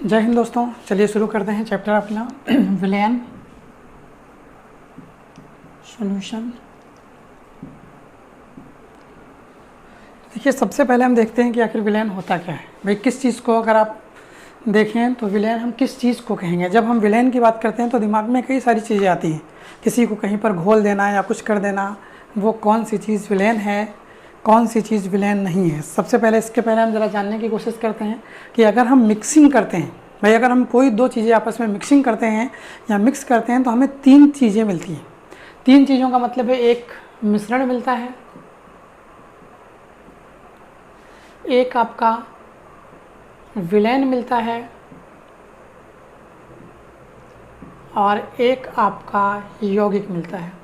जय हिंद दोस्तों, चलिए शुरू करते हैं चैप्टर अपना विलेन सॉल्यूशन। देखिए, सबसे पहले हम देखते हैं कि आखिर विलेन होता क्या है। भाई, किस चीज़ को अगर आप देखें तो विलेन हम किस चीज़ को कहेंगे। जब हम विलेन की बात करते हैं तो दिमाग में कई सारी चीज़ें आती हैं। किसी को कहीं पर घोल देना या कुछ कर देना, वो कौन सी चीज़ विलेन है, कौन सी चीज़ विलेन नहीं है। सबसे पहले इसके पहले हम ज़रा जानने की कोशिश करते हैं कि अगर हम मिक्सिंग करते हैं, भाई अगर हम कोई दो चीज़ें आपस में मिक्सिंग करते हैं या मिक्स करते हैं तो हमें तीन चीज़ें मिलती हैं। तीन चीज़ों का मतलब है, एक मिश्रण मिलता है, एक आपका विलेन मिलता है और एक आपका यौगिक मिलता है।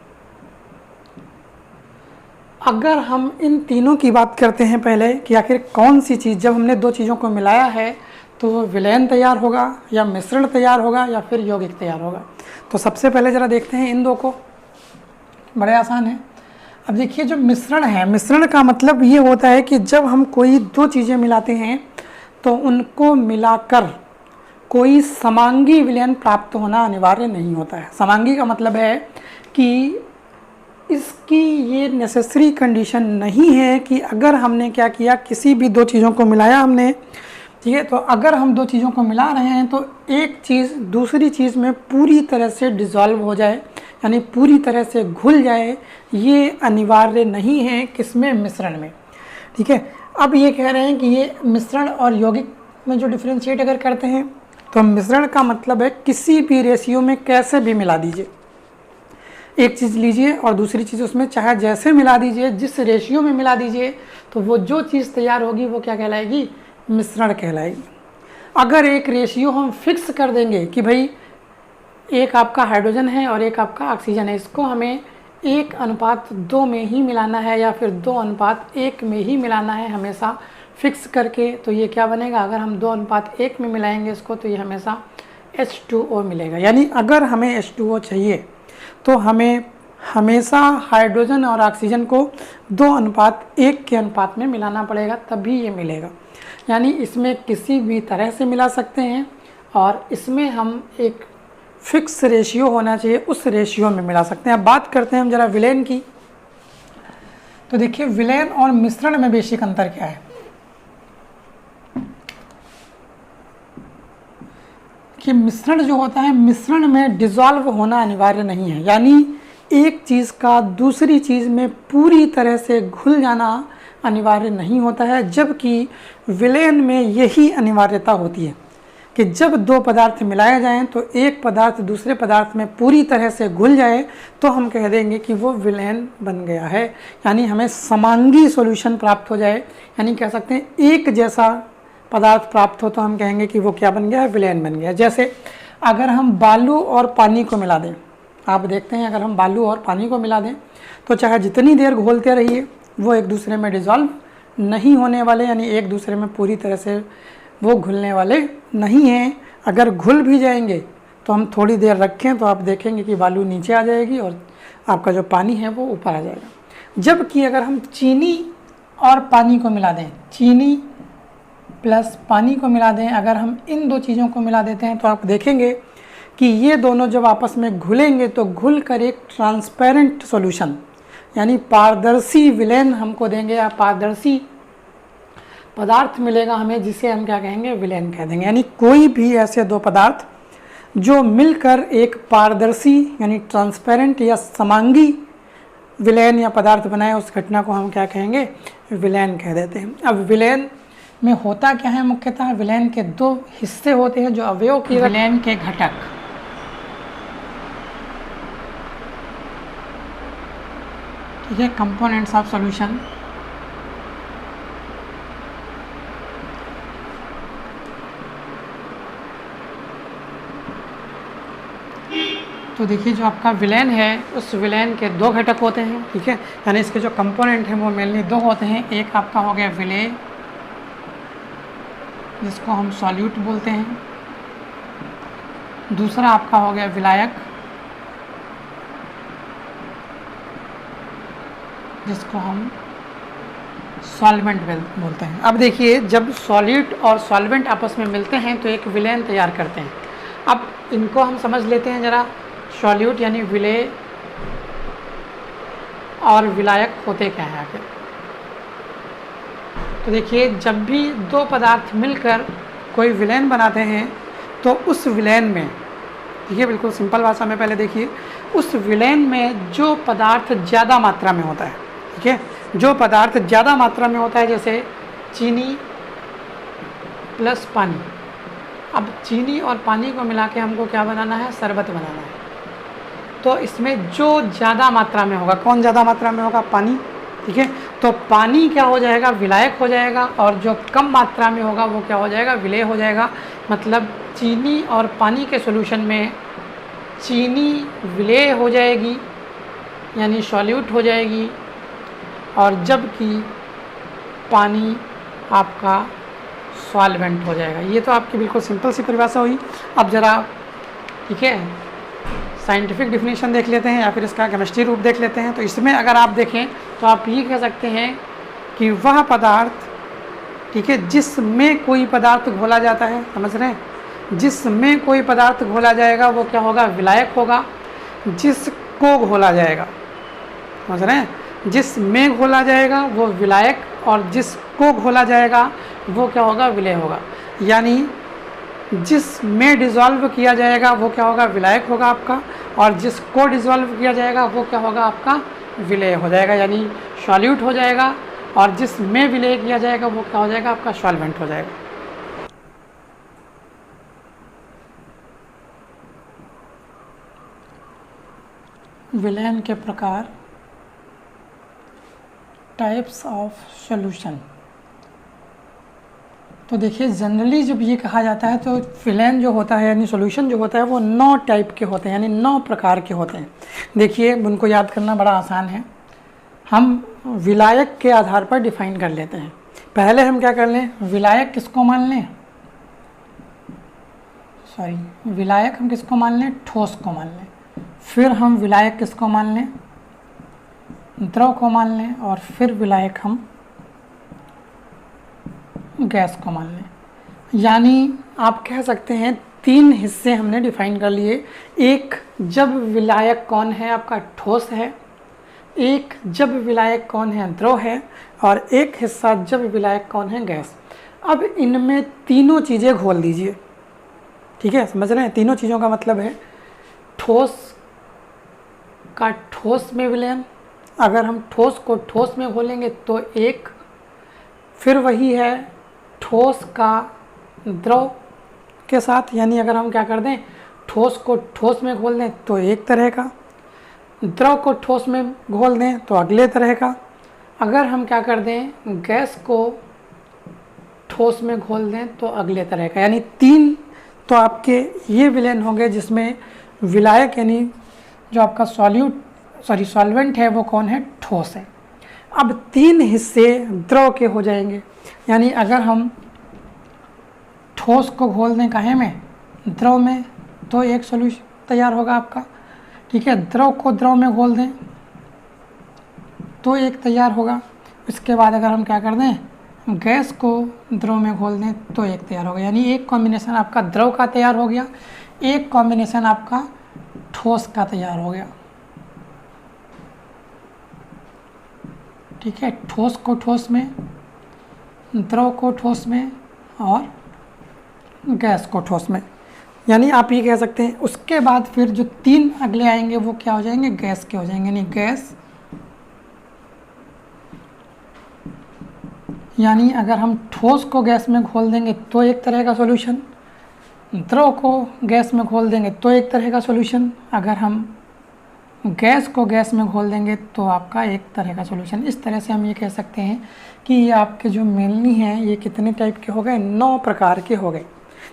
अगर हम इन तीनों की बात करते हैं पहले कि आखिर कौन सी चीज़, जब हमने दो चीज़ों को मिलाया है तो वो विलेन तैयार होगा या मिश्रण तैयार होगा या फिर यौगिक तैयार होगा। तो सबसे पहले ज़रा देखते हैं इन दो को, बड़े आसान है। अब देखिए, जो मिश्रण है, मिश्रण का मतलब ये होता है कि जब हम कोई दो चीज़ें मिलाते हैं तो उनको मिलाकर कोई समांगी विलेन प्राप्त होना अनिवार्य नहीं होता है। समांगी का मतलब है कि इसकी ये नेसेसरी कंडीशन नहीं है कि अगर हमने क्या किया, किसी भी दो चीज़ों को मिलाया हमने, ठीक है, तो अगर हम दो चीज़ों को मिला रहे हैं तो एक चीज़ दूसरी चीज़ में पूरी तरह से डिज़ोल्व हो जाए, यानी पूरी तरह से घुल जाए, ये अनिवार्य नहीं है किसमें, मिश्रण में। ठीक है, अब ये कह रहे हैं कि ये मिश्रण और यौगिक में जो डिफ्रेंशिएट अगर करते हैं तो मिश्रण का मतलब है किसी भी रेशियो में कैसे भी मिला दीजिए। एक चीज़ लीजिए और दूसरी चीज़ उसमें चाहे जैसे मिला दीजिए, जिस रेशियो में मिला दीजिए, तो वो जो चीज़ तैयार होगी वो क्या कहलाएगी, मिश्रण कहलाएगी। अगर एक रेशियो हम फिक्स कर देंगे कि भाई एक आपका हाइड्रोजन है और एक आपका ऑक्सीजन है, इसको हमें 1:2 में ही मिलाना है या फिर 2:1 में ही मिलाना है हमेशा फिक्स करके, तो ये क्या बनेगा, अगर हम 2:1 में मिलाएंगे इसको तो ये हमेशा H2O मिलेगा। यानी अगर हमें H2O चाहिए तो हमें हमेशा हाइड्रोजन और ऑक्सीजन को 2:1 के अनुपात में मिलाना पड़ेगा, तभी ये मिलेगा। यानी इसमें किसी भी तरह से मिला सकते हैं और इसमें हम एक फिक्स रेशियो होना चाहिए, उस रेशियो में मिला सकते हैं। अब बात करते हैं हम जरा विलेन की। तो देखिए, विलेन और मिश्रण में बेसिक अंतर क्या है कि मिश्रण जो होता है, मिश्रण में डिज़ोल्व होना अनिवार्य नहीं है, यानी एक चीज़ का दूसरी चीज़ में पूरी तरह से घुल जाना अनिवार्य नहीं होता है, जबकि विलेन में यही अनिवार्यता होती है कि जब दो पदार्थ मिलाए जाएं तो एक पदार्थ दूसरे पदार्थ में पूरी तरह से घुल जाए तो हम कह देंगे कि वो विलेन बन गया है। यानी हमें समांगी सॉल्यूशन प्राप्त हो जाए, यानी कह सकते हैं एक जैसा पदार्थ प्राप्त हो तो हम कहेंगे कि वो क्या बन गया है, विलेन बन गया। जैसे अगर हम बालू और पानी को मिला दें, आप देखते हैं अगर हम बालू और पानी को मिला दें तो चाहे जितनी देर घोलते रहिए वो एक दूसरे में डिज़ोल्व नहीं होने वाले, यानी एक दूसरे में पूरी तरह से वो घुलने वाले नहीं हैं। अगर घुल भी जाएंगे तो हम थोड़ी देर रखें तो आप देखेंगे कि बालू नीचे आ जाएगी और आपका जो पानी है वो ऊपर आ जाएगा। जबकि अगर हम चीनी और पानी को मिला दें, चीनी प्लस पानी को मिला दें, अगर हम इन दो चीज़ों को मिला देते हैं तो आप देखेंगे कि ये दोनों जब आपस में घुलेंगे तो घुल कर एक ट्रांसपेरेंट सॉल्यूशन, यानी पारदर्शी विलेन हमको देंगे या पारदर्शी पदार्थ मिलेगा हमें, जिसे हम क्या कहेंगे, विलेन कह देंगे। यानी कोई भी ऐसे दो पदार्थ जो मिलकर एक पारदर्शी यानी ट्रांसपेरेंट या समांगी विलेन या पदार्थ बनाए, उस घटना को हम क्या कहेंगे, विलेन कह देते हैं। अब विलेन में होता क्या है, मुख्यतः विलेन के दो हिस्से होते हैं जो अवयव की, विलेन के घटक, ठीक है, कंपोनेंट्स ऑफ सॉल्यूशन। तो देखिए, जो आपका विलेन है उस विलेन के दो घटक होते हैं, ठीक है, यानी इसके जो कंपोनेंट हैं वो मेनली दो होते हैं। एक आपका हो गया विलेय, जिसको हम सॉल्यूट बोलते हैं, दूसरा आपका हो गया विलायक, जिसको हम सॉल्वेंट बोलते हैं। अब देखिए, जब सॉलिड और सॉल्वेंट आपस में मिलते हैं तो एक विलेन तैयार करते हैं। अब इनको हम समझ लेते हैं ज़रा। सॉल्यूट यानी विलेय और विलायक होते क्या हैं आखिर। तो देखिए, जब भी दो पदार्थ मिलकर कोई विलेन बनाते हैं तो उस विलेन में, देखिए बिल्कुल सिंपल भाषा में पहले देखिए, उस विलेन में जो पदार्थ ज़्यादा मात्रा में होता है, ठीक है, जो पदार्थ ज़्यादा मात्रा में होता है, जैसे चीनी प्लस पानी। अब चीनी और पानी को मिला के हमको क्या बनाना है, शरबत बनाना है। तो इसमें जो ज़्यादा मात्रा में होगा, कौन ज़्यादा मात्रा में होगा, पानी, ठीक है। तो पानी क्या हो जाएगा, विलायक हो जाएगा, और जो कम मात्रा में होगा वो क्या हो जाएगा, विलेय हो जाएगा। मतलब चीनी और पानी के सॉल्यूशन में चीनी विलेय हो जाएगी यानी सॉल्यूट हो जाएगी, और जबकि पानी आपका सॉल्वेंट हो जाएगा। ये तो आपकी बिल्कुल सिंपल सी परिभाषा हुई। अब ज़रा, ठीक है, साइंटिफिक डिफिनीशन देख लेते हैं या फिर इसका केमिस्ट्री रूप देख लेते हैं। तो इसमें अगर आप देखें तो आप ये कह सकते हैं कि वह पदार्थ, ठीक है, जिसमें कोई पदार्थ घोला जाता है, समझ रहे हैं, जिसमें कोई पदार्थ घोला जाएगा वो क्या होगा, विलायक होगा। जिसको घोला जाएगा, समझ रहे हैं, जिसमें घोला जाएगा वो विलायक, और जिसको घोला जाएगा वो क्या होगा, विलेय होगा। यानी जिसमें डिज़ोल्व किया जाएगा वो क्या होगा, विलायक होगा आपका, और जिसको डिज़ोल्व किया जाएगा वो क्या होगा, आपका विलेय हो जाएगा, यानी सॉल्यूट हो जाएगा। और जिसमें विलेय किया जाएगा वो क्या हो जाएगा, आपका सॉल्वेंट हो जाएगा। विलेन के प्रकार, टाइप्स ऑफ सॉल्यूशन। तो देखिए, जनरली जब ये कहा जाता है तो विलेन जो होता है यानी सॉल्यूशन जो होता है वो 9 टाइप के होते हैं, यानी 9 प्रकार के होते हैं। देखिए, उनको याद करना बड़ा आसान है। हम विलायक के आधार पर डिफाइन कर लेते हैं। पहले हम क्या कर लें, विलायक किसको मान लें, विलायक हम किसको मान लें, ठोस को मान लें। फिर हम विलायक किसको मान लें, द्रव को मान लें, और फिर विलायक हम गैस को मान लें। यानी आप कह सकते हैं 3 हिस्से हमने डिफाइन कर लिए। एक, जब विलायक कौन है, आपका ठोस है। एक, जब विलायक कौन है, द्रव है। और एक हिस्सा जब विलायक कौन है, गैस। अब इनमें तीनों चीज़ें घोल दीजिए, ठीक है, समझ रहे हैं। तीनों चीज़ों का मतलब है ठोस का ठोस में विलयन। अगर हम ठोस को ठोस में घोलेंगे तो एक, फिर वही है ठोस का द्रव के साथ, यानी अगर हम क्या कर दें, ठोस को ठोस में घोल दें तो एक तरह का, द्रव को ठोस में घोल दें तो अगले तरह का। अगर हम क्या कर दें, गैस को ठोस में घोल दें तो अगले तरह का। यानी 3 तो आपके ये विलेन होंगे जिसमें विलायक यानी जो आपका सॉल्वेंट है वो कौन है, ठोस है। अब 3 हिस्से द्रव के हो जाएंगे। यानी अगर हम ठोस को घोल दें काहे में, द्रव में, तो एक सॉल्यूशन तैयार होगा आपका, ठीक है। द्रव को द्रव में घोल दें तो एक तैयार होगा। इसके बाद अगर हम क्या कर दें, गैस को द्रव में घोल दें तो एक तैयार होगा। यानी एक कॉम्बिनेशन आपका द्रव का तैयार हो गया, एक कॉम्बिनेशन आपका ठोस का तैयार हो गया, ठीक है। ठोस को ठोस में, द्रव को ठोस में, और गैस को ठोस में। यानी आप ये कह सकते हैं। उसके बाद फिर जो 3 अगले आएंगे वो क्या हो जाएंगे, गैस के हो जाएंगे। यानी गैस, यानी अगर हम ठोस को गैस में घोल देंगे तो एक तरह का सॉल्यूशन, द्रव को गैस में घोल देंगे तो एक तरह का सॉल्यूशन, अगर हम गैस को गैस में घोल देंगे तो आपका एक तरह का सॉल्यूशन। इस तरह से हम ये कह सकते हैं कि ये आपके जो मेलनी हैं ये कितने टाइप के हो गए, 9 प्रकार के हो गए।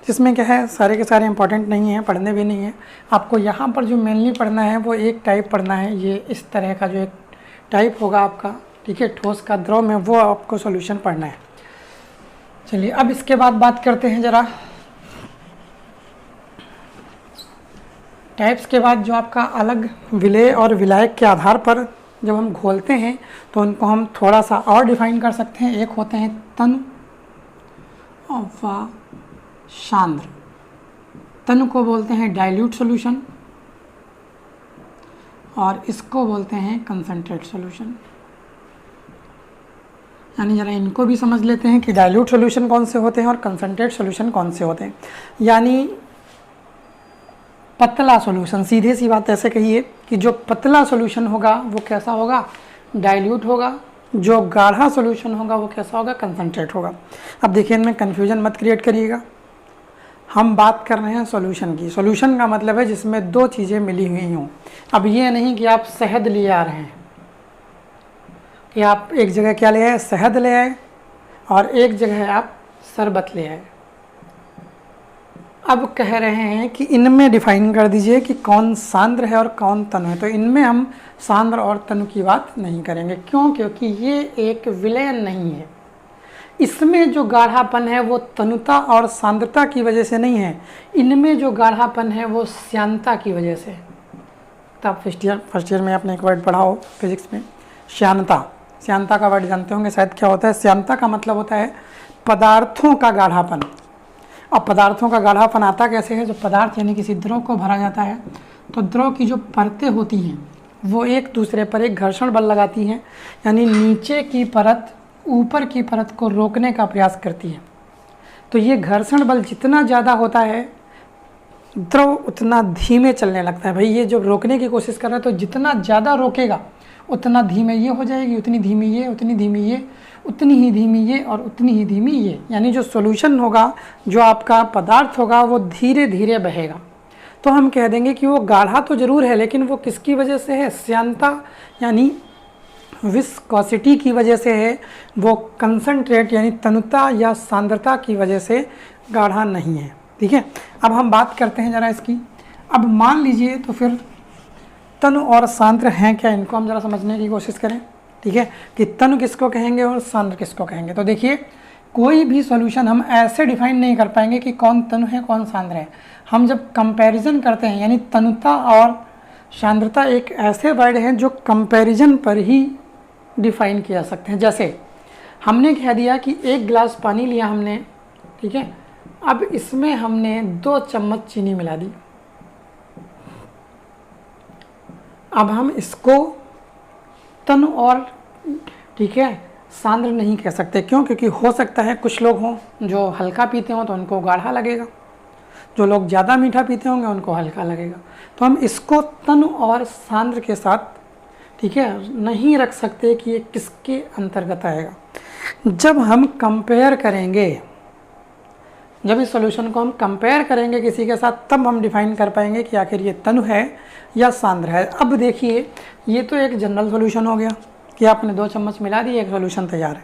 जिसमें क्या है, सारे के सारे इंपॉर्टेंट नहीं हैं, पढ़ने भी नहीं है आपको। यहाँ पर जो मेनली पढ़ना है वो एक टाइप पढ़ना है, ये इस तरह का जो एक टाइप होगा आपका, ठीक है, ठोस का द्रव में, वो आपको सॉल्यूशन पढ़ना है। चलिए अब इसके बाद बात करते हैं ज़रा टाइप्स के बाद जो आपका अलग विलेय और विलायक के आधार पर जब हम घोलते हैं तो उनको हम थोड़ा सा और डिफाइन कर सकते हैं। एक होते हैं तनु व सांद्र। तनु को बोलते हैं डाइल्यूट सॉल्यूशन और इसको बोलते हैं कंसंट्रेट सॉल्यूशन। यानी जरा इनको भी समझ लेते हैं कि डाइल्यूट सॉल्यूशन कौन से होते हैं और कंसंट्रेट सॉल्यूशन कौन से होते हैं। यानी पतला सॉल्यूशन, सीधे सी बात ऐसे कहिए कि जो पतला सॉल्यूशन होगा वो कैसा होगा, डाइल्यूट होगा। जो गाढ़ा सॉल्यूशन होगा वो कैसा होगा, कंसंट्रेट होगा। अब देखिए इनमें कन्फ्यूजन मत क्रिएट करिएगा। हम बात कर रहे हैं सॉल्यूशन की। सॉल्यूशन का मतलब है जिसमें दो चीज़ें मिली हुई हों। अब ये नहीं कि आप शहद ले आ रहे हैं, कि आप एक जगह क्या ले आए, शहद ले आए, और एक जगह आप शरबत ले आए। अब कह रहे हैं कि इनमें डिफाइन कर दीजिए कि कौन सांद्र है और कौन तनु है। तो इनमें हम सांद्र और तनु की बात नहीं करेंगे। क्यों? क्योंकि ये एक विलयन नहीं है। इसमें जो गाढ़ापन है वो तनुता और सांद्रता की वजह से नहीं है, इनमें जो गाढ़ापन है वो श्यानता की वजह से। तो आप फर्स्ट ईयर में आपने एक वर्ड पढ़ा हो फिजिक्स में, श्यानता। श्यानता का वर्ड जानते होंगे शायद, क्या होता है? श्यानता का मतलब होता है पदार्थों का गाढ़ापन। अब पदार्थों का गाढ़ापन आता कैसे है? जो पदार्थ यानी किसी द्रव को भरा जाता है तो द्रव की जो परतें होती हैं वो एक दूसरे पर एक घर्षण बल लगाती हैं, यानी नीचे की परत ऊपर की परत को रोकने का प्रयास करती है। तो ये घर्षण बल जितना ज़्यादा होता है द्रव उतना धीमे चलने लगता है। भाई ये जब रोकने की कोशिश कर रहा है तो जितना ज़्यादा रोकेगा उतना धीमे ये हो जाएगी, उतनी धीमी ये, उतनी धीमी ये, उतनी ही धीमी ये और उतनी ही धीमी ये। यानी जो सॉल्यूशन होगा, जो आपका पदार्थ होगा वो धीरे धीरे बहेगा। तो हम कह देंगे कि वो गाढ़ा तो ज़रूर है लेकिन वो किसकी वजह से है? श्यानता यानी विस्कोसिटी की वजह से है। वो कंसंट्रेट यानी तनुता या सांद्रता की वजह से गाढ़ा नहीं है। ठीक है, अब हम बात करते हैं ज़रा इसकी। अब मान लीजिए तो फिर तनु और सांद्र हैं क्या, इनको हम ज़रा समझने की कोशिश करें। ठीक है, कि तनु किसको कहेंगे और सांद्र किसको कहेंगे। तो देखिए कोई भी सॉल्यूशन हम ऐसे डिफाइन नहीं कर पाएंगे कि कौन तनु है कौन सांद्र है। हम जब कंपैरिजन करते हैं, यानी तनुता और सांद्रता एक ऐसे वर्ड हैं जो कंपैरिजन पर ही डिफाइन किया जा सकते हैं। जैसे हमने कह दिया कि एक गिलास पानी लिया हमने, ठीक है, अब इसमें हमने 2 चम्मच चीनी मिला दी। अब हम इसको तनु और ठीक है सांद्र नहीं कह सकते। क्यों? क्योंकि हो सकता है कुछ लोग हों जो हल्का पीते हों तो उनको गाढ़ा लगेगा, जो लोग ज़्यादा मीठा पीते होंगे उनको हल्का लगेगा। तो हम इसको तनु और सांद्र के साथ ठीक है नहीं रख सकते कि ये किसके अंतर्गत आएगा। जब हम कंपेयर करेंगे, जब इस सॉल्यूशन को हम कंपेयर करेंगे किसी के साथ, तब हम डिफाइन कर पाएंगे कि आखिर ये तनु है या सांद्र है। अब देखिए ये तो एक जनरल सॉल्यूशन हो गया कि आपने 2 चम्मच मिला दिए, एक सॉल्यूशन तैयार है।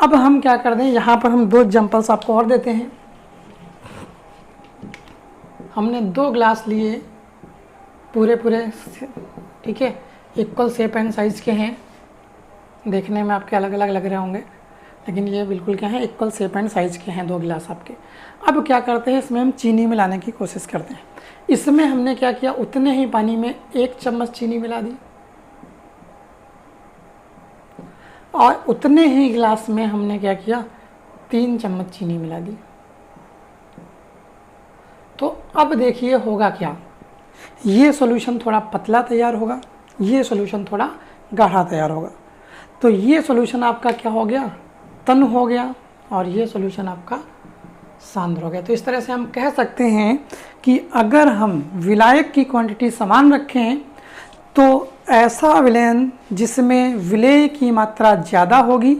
अब हम क्या कर दें, यहाँ पर हम 2 एग्जाम्पल्स आपको और देते हैं। हमने 2 ग्लास लिए, पूरे ठीक है इक्वल शेप एंड साइज़ के हैं। देखने में आपके अलग अलग लग रहे होंगे लेकिन ये बिल्कुल क्या है, इक्वल शेप एंड साइज़ के हैं 2 गिलास आपके। अब क्या करते हैं, इसमें हम चीनी मिलाने की कोशिश करते हैं। इसमें हमने क्या किया, उतने ही पानी में 1 चम्मच चीनी मिला दी और उतने ही गिलास में हमने क्या किया, 3 चम्मच चीनी मिला दी। तो अब देखिए होगा क्या, ये सॉल्यूशन थोड़ा पतला तैयार होगा, ये सॉल्यूशन थोड़ा गाढ़ा तैयार होगा। तो ये सॉल्यूशन आपका क्या हो गया, तनु हो गया, और ये सॉल्यूशन आपका सांद्र हो गया। तो इस तरह से हम कह सकते हैं कि अगर हम विलायक की क्वांटिटी समान रखें तो ऐसा विलयन जिसमें विलेय की मात्रा ज़्यादा होगी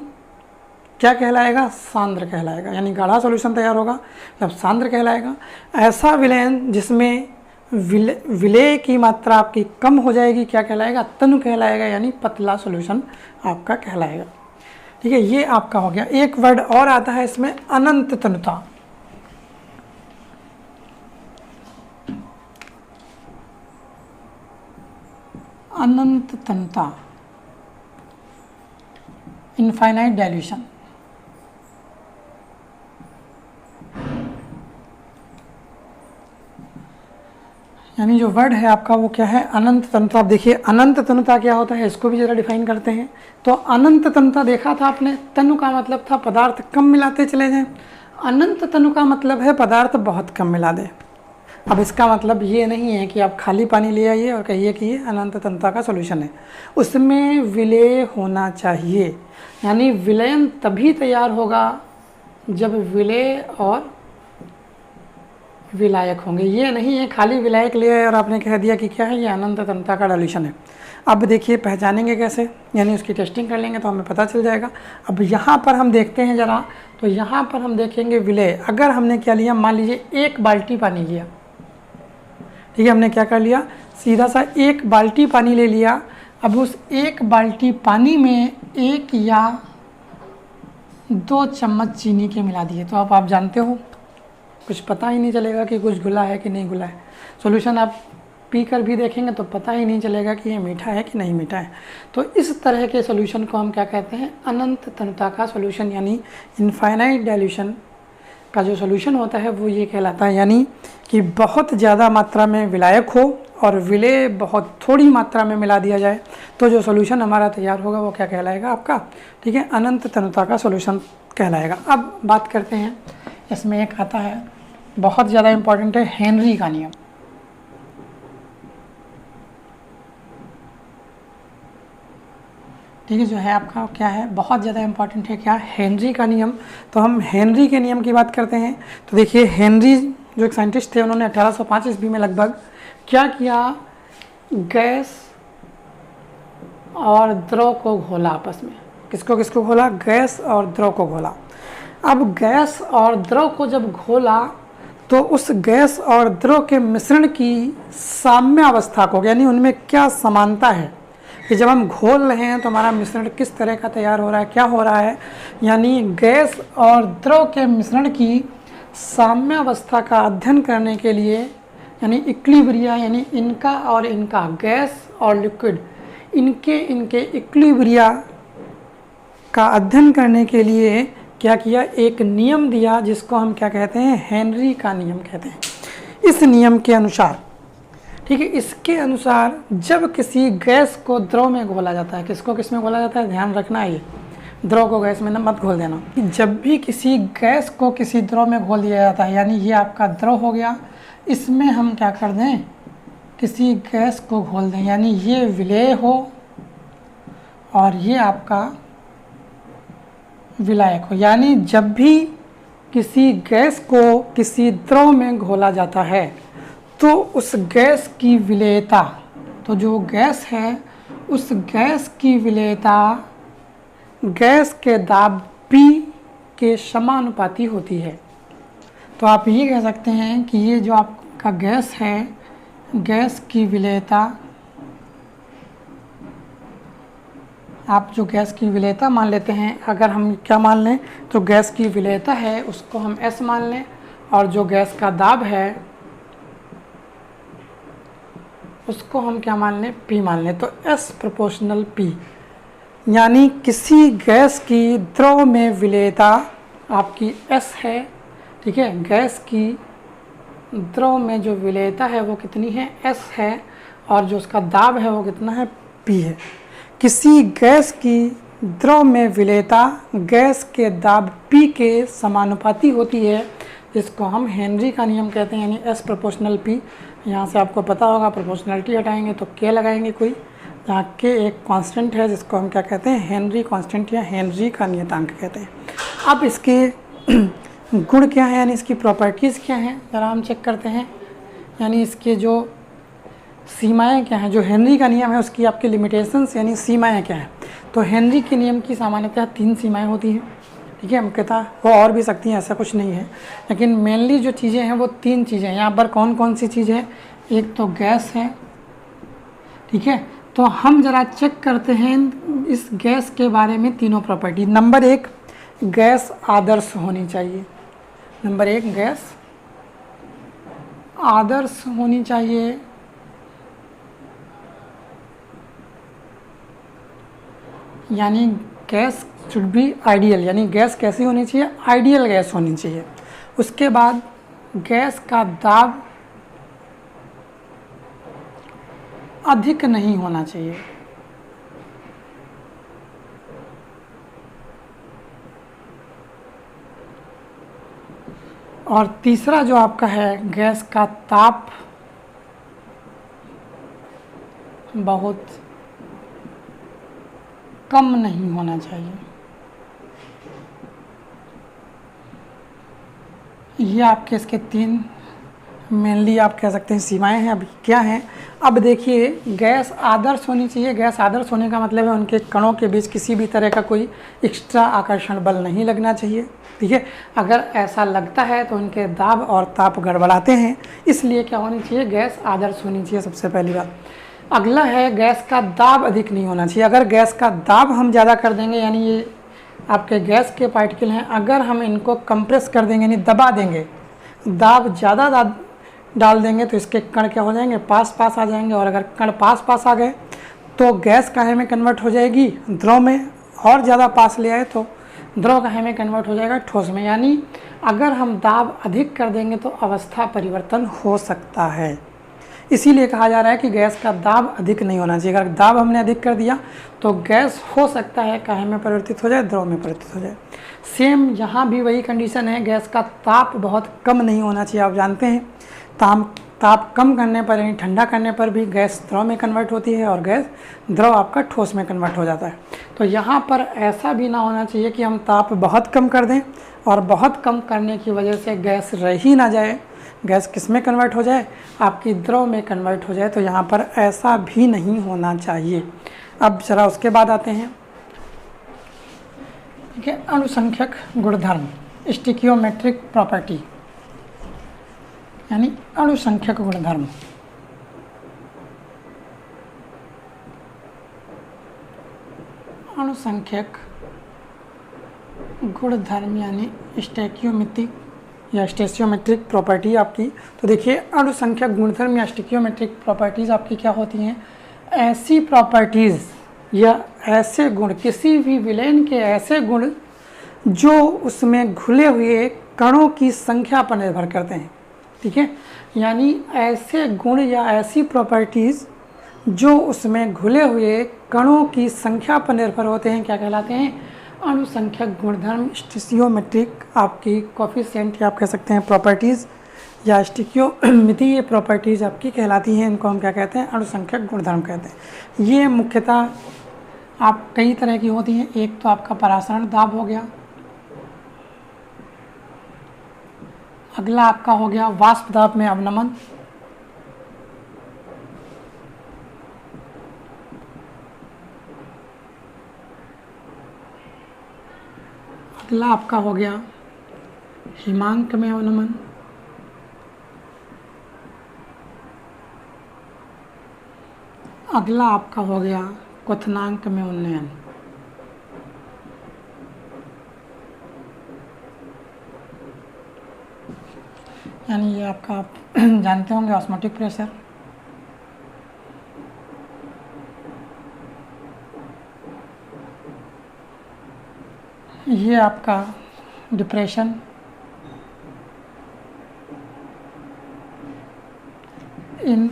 क्या कहलाएगा, सांद्र कहलाएगा। यानी गाढ़ा सॉल्यूशन तैयार होगा जब सांद्र कहलाएगा। ऐसा विलयन जिसमें विलेय की मात्रा आपकी कम हो जाएगी क्या कहलाएगा, तनु कहलाएगा, यानी पतला सॉल्यूशन आपका कहलाएगा। ठीक है, ये आपका हो गया। एक वर्ड और आता है इसमें, अनंत तनुता। अनंत तनुता, इनफाइनाइट डाइल्यूशन। यानी जो वर्ड है आपका वो क्या है, अनंत तनुता। आप देखिए अनंत तनुता क्या होता है, इसको भी ज़रा डिफाइन करते हैं। तो अनंत तनुता देखा था आपने, तनु का मतलब था पदार्थ कम मिलाते चले जाएं, अनंत तनु का मतलब है पदार्थ बहुत कम मिला दें। अब इसका मतलब ये नहीं है कि आप खाली पानी ले आइए और कहिए कि ये अनंत तनुता का सॉल्यूशन है, उसमें विलय होना चाहिए। यानी विलयन तभी तैयार होगा जब विलय और विलायक होंगे। ये नहीं है खाली विलायक ले आए और आपने कह दिया कि क्या है ये अनंत तनुता का सॉल्यूशन है। अब देखिए पहचानेंगे कैसे, यानी उसकी टेस्टिंग कर लेंगे तो हमें पता चल जाएगा। अब यहाँ पर हम देखते हैं ज़रा, तो यहाँ पर हम देखेंगे विलय। अगर हमने क्या लिया, मान लीजिए 1 बाल्टी पानी लिया, ठीक है, हमने क्या कर लिया, सीधा सा 1 बाल्टी पानी ले लिया। अब उस 1 बाल्टी पानी में 1 या 2 चम्मच चीनी के मिला दिए, तो अब आप जानते हो कुछ पता ही नहीं चलेगा कि कुछ घुला है कि नहीं घुला है। सॉल्यूशन आप पी कर भी देखेंगे तो पता ही नहीं चलेगा कि ये मीठा है कि नहीं मीठा है। तो इस तरह के सॉल्यूशन को हम क्या कहते हैं, अनंत तनुता का सॉल्यूशन, यानी इनफाइनाइट डाइल्यूशन का जो सॉल्यूशन होता है वो ये कहलाता है। यानी कि बहुत ज़्यादा मात्रा में विलायक हो और विलय बहुत थोड़ी मात्रा में मिला दिया जाए, तो जो सॉल्यूशन हमारा तैयार होगा वो क्या कहलाएगा आपका, ठीक है, अनंत तनुता का सॉल्यूशन कहलाएगा। अब बात करते हैं, इसमें एक आता है बहुत ज़्यादा इम्पॉर्टेंट है, हेनरी का नियम। ठीक है, जो है आपका क्या है, बहुत ज़्यादा इम्पॉर्टेंट है, क्या, हेनरी का नियम। तो हम हेनरी के नियम की बात करते हैं। तो देखिए हेनरी जो एक साइंटिस्ट थे, उन्होंने 1805 ईस्वी में लगभग क्या किया, गैस और द्रव को घोला आपस में। किसको किसको घोला, गैस और द्रव को घोला। अब गैस और द्रव को जब घोला तो उस गैस और द्रव के मिश्रण की साम्य अवस्था को, यानी उनमें क्या समानता है कि जब हम घोल रहे हैं तो हमारा मिश्रण किस तरह का तैयार हो रहा है, क्या हो रहा है, यानी गैस और द्रव के मिश्रण की साम्य अवस्था का अध्ययन करने के लिए, यानी इक्विलिब्रिया, यानी इनका और इनका, गैस और लिक्विड, इनके इक्विलिब्रिया का अध्ययन करने के लिए क्या किया, एक नियम दिया जिसको हम क्या कहते हैं, हेनरी का नियम कहते हैं। इस नियम के अनुसार, ठीक है, इसके अनुसार जब किसी गैस को द्रव में घोला जाता है, किसको किस में घोला जाता है, ध्यान रखना है, ये द्रव को गैस में न मत घोल देना। जब भी किसी गैस को किसी द्रव में घोल दिया जाता है, यानी ये आपका द्रव हो गया, इसमें हम क्या कर दें, किसी गैस को घोल दें, यानी ये विलय हो और ये आपका विलायक हो। यानी जब भी किसी गैस को किसी द्रव में घोला जाता है तो उस गैस की विलेयता, तो जो गैस है उस गैस की विलेयता गैस के दाब P के समानुपाती होती है। तो आप ये कह सकते हैं कि ये जो आपका गैस है, गैस की विलेयता, आप जो गैस की विलेयता मान लेते हैं, अगर हम क्या मान लें, तो गैस की विलेयता है उसको हम S मान लें, और जो गैस का दाब है उसको हम क्या मान लें, P मान लें। तो S प्रोपोर्शनल P, यानी किसी गैस की द्रव में विलेयता आपकी S है, ठीक है, गैस की द्रव में जो विलेयता है वो कितनी है, S है, और जो उसका दाब है वो कितना है, P है। किसी गैस की द्रव में विलेयता गैस के दाब P के समानुपाती होती है, जिसको हम हेनरी का नियम कहते हैं, यानी S प्रोपोर्शनल P। यहाँ से आपको पता होगा प्रोपोर्शनलिटी हटाएंगे तो K लगाएंगे कोई, यहाँ K एक कांस्टेंट है जिसको हम क्या कहते हैं, हेनरी कांस्टेंट या हेनरी का नियतांक कहते हैं। अब इसके गुण क्या है, यानी इसकी प्रॉपर्टीज़ क्या हैं, ज़रा हम चेक करते हैं। यानी इसके जो सीमाएं क्या हैं, जो हेनरी का नियम है उसकी आपकी लिमिटेशंस यानी सीमाएं क्या हैं। तो हेनरी के नियम की सामान्यतः 3 सीमाएं होती हैं, ठीक है, हम कहता वो और भी सकती हैं, ऐसा कुछ नहीं है, लेकिन मेनली जो चीज़ें हैं वो 3 चीज़ें हैं। यहाँ पर कौन कौन सी चीज़ है, एक तो गैस है, ठीक है, तो हम ज़रा चेक करते हैं इस गैस के बारे में तीनों प्रॉपर्टी। नंबर 1, गैस आदर्श होनी चाहिए। नंबर 1, गैस आदर्श होनी चाहिए। यानी गैस शुड बी आइडियल, यानी गैस कैसी होनी चाहिए, आइडियल गैस होनी चाहिए। उसके बाद गैस का दाब अधिक नहीं होना चाहिए। और तीसरा जो आपका है, गैस का ताप बहुत कम नहीं होना चाहिए। ये आपके इसके 3 मेनली आप कह सकते हैं सीमाएं हैं। अब क्या हैं, अब देखिए, गैस आदर्श होनी चाहिए। गैस आदर्श होने का मतलब है उनके कणों के बीच किसी भी तरह का कोई एक्स्ट्रा आकर्षण बल नहीं लगना चाहिए, ठीक है। अगर ऐसा लगता है तो उनके दाब और ताप गड़बड़ाते हैं, इसलिए क्या होनी चाहिए, गैस आदर्श होनी चाहिए, सबसे पहली बात। अगला है, गैस का दाब अधिक नहीं होना चाहिए। अगर गैस का दाब हम ज़्यादा कर देंगे, यानी ये आपके गैस के पार्टिकल हैं, अगर हम इनको कंप्रेस कर देंगे यानी दबा देंगे, दाब ज़्यादा डाल देंगे तो इसके कण क्या हो जाएंगे, पास पास आ जाएंगे। और अगर कण पास पास आ गए तो गैस काहे में कन्वर्ट हो जाएगी, द्रव में। और ज़्यादा पास ले आए तो द्रव काहे में कन्वर्ट हो जाएगा, ठोस में। यानी अगर हम दाब अधिक कर देंगे तो अवस्था परिवर्तन हो सकता है। इसीलिए कहा जा रहा है कि गैस का दाब अधिक नहीं होना चाहिए। अगर दाब हमने अधिक कर दिया तो गैस हो सकता है काहे में परिवर्तित हो जाए, द्रव में परिवर्तित हो जाए। सेम यहाँ भी वही कंडीशन है, गैस का ताप बहुत कम नहीं होना चाहिए। आप जानते हैं ताप कम करने पर यानी ठंडा करने पर भी गैस द्रव में कन्वर्ट होती है और गैस द्रव आपका ठोस में कन्वर्ट हो जाता है। तो यहाँ पर ऐसा भी ना होना चाहिए कि हम ताप बहुत कम कर दें और बहुत कम करने की वजह से गैस रह ही ना जाए, गैस किस में कन्वर्ट हो जाए, आपकी द्रव में कन्वर्ट हो जाए। तो यहाँ पर ऐसा भी नहीं होना चाहिए। अब जरा उसके बाद आते हैं, ठीक है, अणुसंख्यक गुणधर्म, स्टिकियोमेट्रिक प्रॉपर्टी, यानी अणुसंख्यक गुणधर्म। अणुसंख्यक गुणधर्म यानी स्टैकियोमेट्रिक या स्टेशियोमेट्रिक प्रॉपर्टी आपकी। तो देखिए, अणुसंख्यक गुणधर्म या स्टिकियोमेट्रिक प्रॉपर्टीज़ आपकी क्या होती हैं, ऐसी प्रॉपर्टीज़ या ऐसे गुण, किसी भी विलयन के ऐसे गुण जो उसमें घुले हुए कणों की संख्या पर निर्भर करते हैं, ठीक है। यानी ऐसे गुण या ऐसी प्रॉपर्टीज़ जो उसमें घुले हुए कणों की संख्या पर निर्भर होते हैं, क्या कहलाते हैं, अणुसंख्यक गुणधर्म, स्टिकियोमेट्रिक आपकी कोफिशिएंट या आप कह सकते हैं प्रॉपर्टीज़ या स्टिकियोमितीय प्रॉपर्टीज़ आपकी कहलाती हैं। इनको हम क्या कहते हैं, अणुसंख्यक गुणधर्म कहते हैं। ये मुख्यतः आप कई तरह की होती हैं। एक तो आपका परासरण दाब हो गया, अगला आपका हो गया वाष्प दाब में अवनमन, अगला आपका हो गया हिमांक में अवनमन, अगला आपका हो गया क्वथनांक में उन्नयन। यानी ये आपका आप जानते होंगे ऑस्मोटिक प्रेशर, ये आपका डिप्रेशन, इन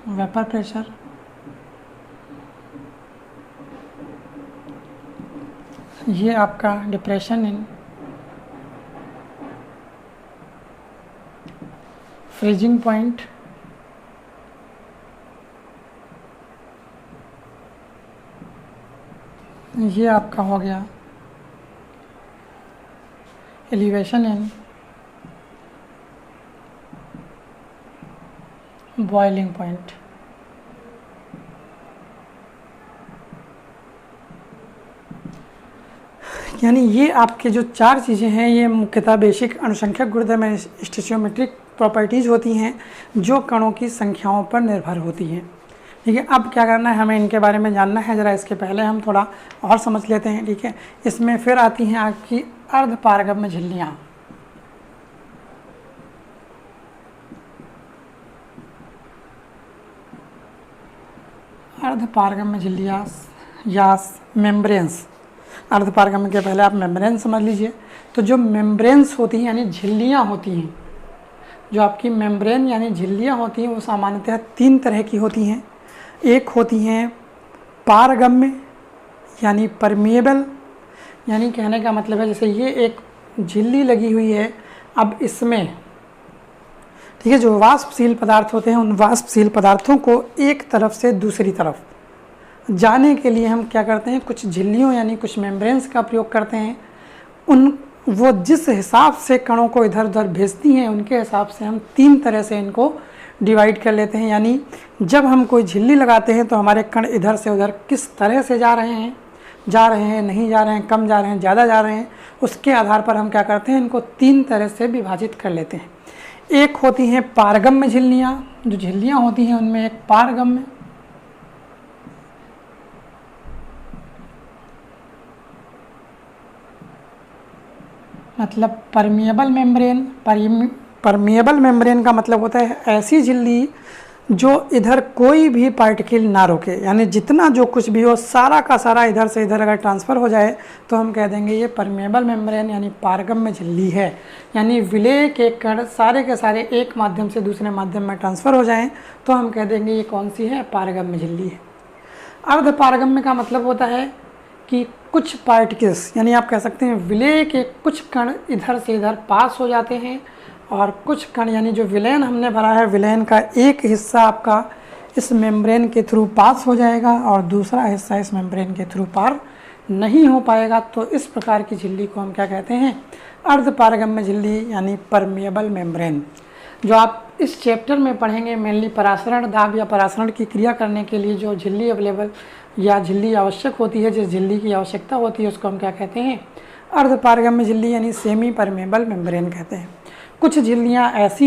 वेपर प्रेशर, ये आपका डिप्रेशन इन फ्रीजिंग पॉइंट, ये आपका हो गया एलिवेशन इन बॉइलिंग पॉइंट। यानी ये आपके जो 4 चीज़ें हैं, ये मुख्यतः बेसिक अणुसंख्यक गुणधर्म स्टेशियोमेट्रिक प्रॉपर्टीज़ होती हैं जो कणों की संख्याओं पर निर्भर होती हैं, ठीक है। अब क्या करना है, हमें इनके बारे में जानना है। ज़रा इसके पहले हम थोड़ा और समझ लेते हैं, ठीक है। इसमें फिर आती हैं आपकी अर्धपारगम्य झिल्लियाँ। अर्धपारगम्य झिल्लियाँ या मेम्ब्रेन्स, अर्धपारगम्य के पहले आप मेम्ब्रेन समझ लीजिए। तो जो मेम्ब्रेन्स होती हैं यानी झिल्लियाँ होती हैं, जो आपकी मेम्ब्रेन यानी झिल्लियाँ होती हैं, वो सामान्यतः 3 तरह की होती हैं। एक होती हैं पारगम्य यानी परमिएबल, यानी कहने का मतलब है जैसे ये एक झिल्ली लगी हुई है, अब इसमें ठीक है जो वाष्पशील पदार्थ होते हैं उन वाष्पशील पदार्थों को एक तरफ से दूसरी तरफ जाने के लिए हम क्या करते हैं, कुछ झिल्लियों यानी कुछ मेम्ब्रेन्स का प्रयोग करते हैं। वो जिस हिसाब से कणों को इधर उधर भेजती हैं उनके हिसाब से हम 3 तरह से इनको डिवाइड कर लेते हैं। यानी जब हम कोई झिल्ली लगाते हैं तो हमारे कण इधर से उधर किस तरह से जा रहे हैं, नहीं जा रहे हैं, कम जा रहे हैं, ज़्यादा जा रहे हैं, उसके आधार पर हम क्या करते हैं, इनको 3 तरह से विभाजित कर लेते हैं। एक होती हैं पारगम्य झिल्लियाँ, जो झिल्लियाँ होती हैं उनमें एक पारगम्य मतलब परमिएबल मेम्ब्रेन। परमिएबल मेम्ब्रेन का मतलब होता है ऐसी झिल्ली जो इधर कोई भी पार्टिकल ना रोके, यानी जितना जो कुछ भी हो सारा का सारा इधर से इधर अगर ट्रांसफ़र हो जाए तो हम कह देंगे ये परमिएबल मेम्ब्रेन यानी पारगम्य झिल्ली है। यानी विलेय के कण सारे के सारे एक माध्यम से दूसरे माध्यम में ट्रांसफ़र हो जाएं तो हम कह देंगे ये कौन सी है, पारगम्य झिल्ली है। अर्ध पारगम्य का मतलब होता है कि कुछ पार्टिकल्स यानी आप कह सकते हैं विलेय के कुछ कण इधर से इधर पास हो जाते हैं और कुछ कण यानी जो विलयन हमने भरा है विलयन का एक हिस्सा आपका इस मेम्ब्रेन के थ्रू पास हो जाएगा और दूसरा हिस्सा इस मेम्ब्रेन के थ्रू पार नहीं हो पाएगा। तो इस प्रकार की झिल्ली को हम क्या कहते हैं, अर्ध पारगम्य झिल्ली यानी परमिएबल मेम्ब्रेन। जो आप इस चैप्टर में पढ़ेंगे मेनली परासरण दाब या परासरण की क्रिया करने के लिए जो झिल्ली अवेलेबल या झिल्ली आवश्यक होती है, जिस झिल्ली की आवश्यकता होती है उसको हम क्या कहते हैं, अर्ध पारगम्य झिल्ली यानी सेमी परमेबल मेम्ब्रेन कहते हैं। कुछ झिल्लियाँ ऐसी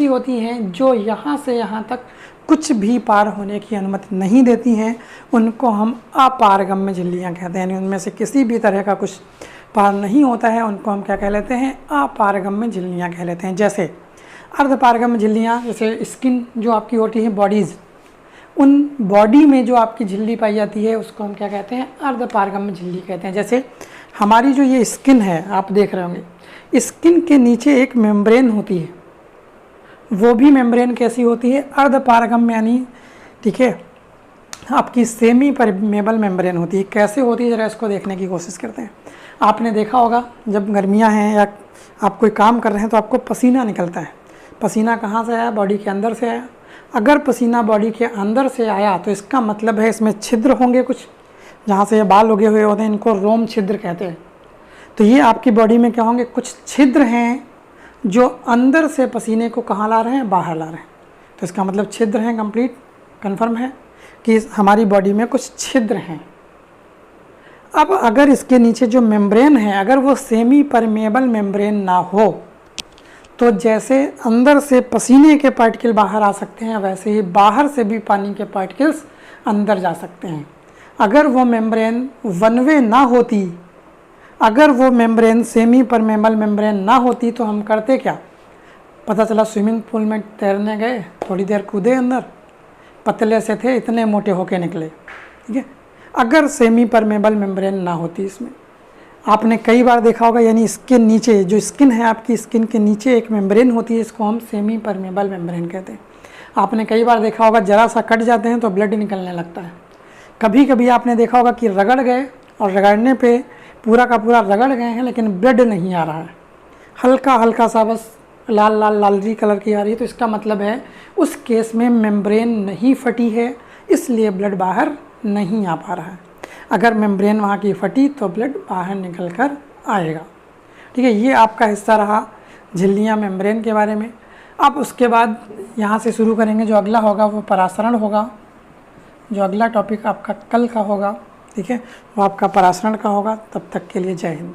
होती हैं जो यहाँ से यहाँ तक कुछ भी पार होने की अनुमति नहीं देती हैं, उनको हम अपारगम्य झिल्लियाँ कहते हैं। यानी उनमें से किसी भी तरह का कुछ पार नहीं होता है, उनको हम क्या कह लेते हैं, अपारगम्य झिल्लियाँ कह लेते हैं। जैसे अर्धपारगम्य झिल्लियाँ, जैसे स्किन जो आपकी होती है बॉडीज़, उन बॉडी में जो आपकी झिल्ली पाई जाती है उसको हम क्या कहते हैं, अर्धपारगम्य झिल्ली कहते हैं। जैसे हमारी जो ये स्किन है आप देख रहे होंगे, स्किन के नीचे एक मेम्ब्रेन होती है, वो भी मेम्ब्रेन कैसी होती है, अर्धपारगम्य यानी ठीक है आपकी सेमी परमेबल मेम्ब्रेन होती है। कैसे होती है ज़रा इसको देखने की कोशिश करते हैं। आपने देखा होगा जब गर्मियां हैं या आप कोई काम कर रहे हैं तो आपको पसीना निकलता है। पसीना कहाँ से आया, बॉडी के अंदर से आया। अगर पसीना बॉडी के अंदर से आया तो इसका मतलब है इसमें छिद्र होंगे कुछ, जहाँ से ये बाल उगे हुए होते हैं इनको रोम छिद्र कहते हैं। तो ये आपकी बॉडी में क्या होंगे, कुछ छिद्र हैं जो अंदर से पसीने को कहाँ ला रहे हैं, बाहर ला रहे हैं। तो इसका मतलब छिद्र हैं, कंप्लीट कन्फर्म है कि हमारी बॉडी में कुछ छिद्र हैं। अब अगर इसके नीचे जो मेम्ब्रेन है अगर वो सेमी परमेबल मेम्ब्रेन ना हो तो जैसे अंदर से पसीने के पार्टिकल बाहर आ सकते हैं वैसे ही बाहर से भी पानी के पार्टिकल्स अंदर जा सकते हैं। अगर वो मेम्ब्रेन वन वे ना होती, अगर वो मेम्ब्रेन सेमी परमेबल मेम्ब्रेन ना होती तो हम करते क्या, पता चला स्विमिंग पूल में तैरने गए, थोड़ी देर कूदे अंदर, पतले से थे इतने मोटे होके निकले, ठीक है। अगर सेमी परमेबल मेम्ब्रेन ना होती इसमें, आपने कई बार देखा होगा, यानी इसके नीचे जो स्किन है आपकी स्किन के नीचे एक मेम्ब्रेन होती है, इसको हम सेमी परमेबल मेम्ब्रेन कहते हैं। आपने कई बार देखा होगा जरा सा कट जाते हैं तो ब्लड निकलने लगता है। कभी कभी आपने देखा होगा कि रगड़ गए और रगड़ने पे पूरा का पूरा रगड़ गए हैं लेकिन ब्लड नहीं आ रहा है, हल्का हल्का सा बस लाल लाल लालरी कलर की आ रही है, तो इसका मतलब है उस केस में मेम्ब्रेन नहीं फटी है इसलिए ब्लड बाहर नहीं आ पा रहा है। अगर मेम्ब्रेन वहाँ की फटी तो ब्लड बाहर निकल कर आएगा, ठीक है। ये आपका हिस्सा रहा झिल्लियाँ मेम्ब्रेन के बारे में। अब उसके बाद यहाँ से शुरू करेंगे, जो अगला होगा वो परासरण होगा। जो अगला टॉपिक आपका कल का होगा, ठीक है, वो आपका परासरण का होगा। तब तक के लिए जय हिंद।